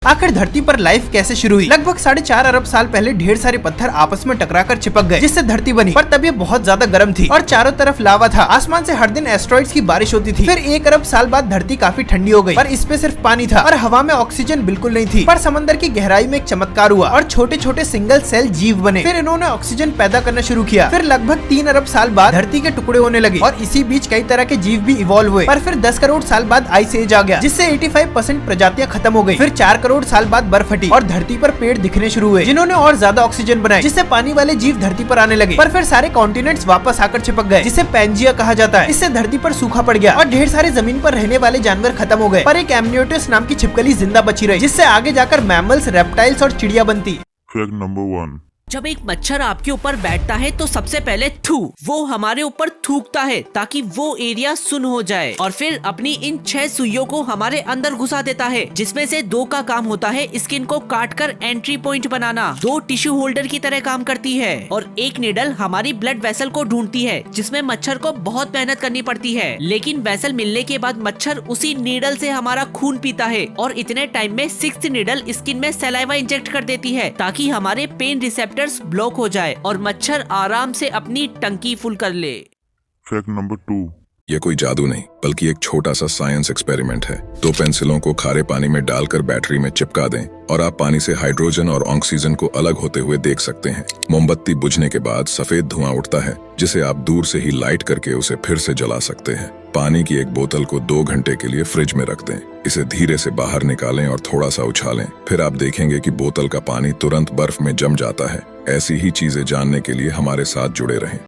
आखिर धरती पर लाइफ कैसे शुरू हुई? लगभग 4.5 अरब साल पहले ढेर सारे पत्थर आपस में टकराकर चिपक गए, जिससे धरती बनी। पर तब ये बहुत ज्यादा गर्म थी और चारों तरफ लावा था। आसमान से हर दिन एस्ट्रॉइड्स की बारिश होती थी। फिर 1 अरब साल बाद धरती काफी ठंडी हो गई, पर इस पे सिर्फ पानी था और हवा में ऑक्सीजन बिल्कुल नहीं थी। पर समंदर की गहराई में एक चमत्कार हुआ और छोटे छोटे सिंगल सेल जीव बने। फिर इन्होंने ऑक्सीजन पैदा करना शुरू किया। फिर लगभग 3 अरब साल बाद धरती के टुकड़े होने लगे और इसी बीच कई तरह के जीव भी इवॉल्व हुए। पर फिर 10 करोड़ साल बाद आइस एज आ गया, जिससे 85% प्रजातियां खत्म हो गई। फिर 4 करोड़ साल बाद बर्फ फटी और धरती पर पेड़ दिखने शुरू हुए, जिन्होंने और ज्यादा ऑक्सीजन बनाए, जिससे पानी वाले जीव धरती पर आने लगे। पर फिर सारे कॉन्टिनेंट्स वापस आकर चिपक गए, जिसे पैंजिया कहा जाता है। इससे धरती पर सूखा पड़ गया और ढेर सारे जमीन पर रहने वाले जानवर खत्म हो गए। पर एक एमनियोटिस नाम की छिपकली जिंदा बची रही, जिससे आगे जाकर मैमल्स, रेप्टाइल्स और चिड़िया बनती। Fact number 1। जब एक मच्छर आपके ऊपर बैठता है तो सबसे पहले वो हमारे ऊपर थूकता है ताकि वो एरिया सुन्न हो जाए, और फिर अपनी इन 6 सुइयों को हमारे अंदर घुसा देता है, जिसमें से 2 का काम होता है स्किन को काटकर एंट्री पॉइंट बनाना, 2 टिश्यू होल्डर की तरह काम करती है, और 1 नीडल हमारी ब्लड वेसल को ढूंढती है, जिसमें मच्छर को बहुत मेहनत करनी पड़ती है। लेकिन वेसल मिलने के बाद मच्छर उसी नीडल से हमारा खून पीता है, और इतने टाइम में 6th नीडल स्किन में सलाइवा इंजेक्ट कर देती है ताकि हमारे पेन रिसेप्टर ब्लॉक हो जाए और मच्छर आराम से अपनी टंकी फुल कर ले। Fact number 2। ये कोई जादू नहीं, बल्कि एक छोटा सा साइंस एक्सपेरिमेंट है। 2 पेंसिलों को खारे पानी में डालकर बैटरी में चिपका दें और आप पानी से हाइड्रोजन और ऑक्सीजन को अलग होते हुए देख सकते हैं। मोमबत्ती बुझने के बाद सफेद धुआं उठता है, जिसे आप दूर से ही लाइट करके उसे फिर से जला सकते हैं। पानी की एक बोतल को 2 घंटे के लिए फ्रिज में रख दें। इसे धीरे से बाहर निकालें और थोड़ा सा उछालें। फिर आप देखेंगे कि बोतल का पानी तुरंत बर्फ में जम जाता है। ऐसी ही चीजें जानने के लिए हमारे साथ जुड़े रहें।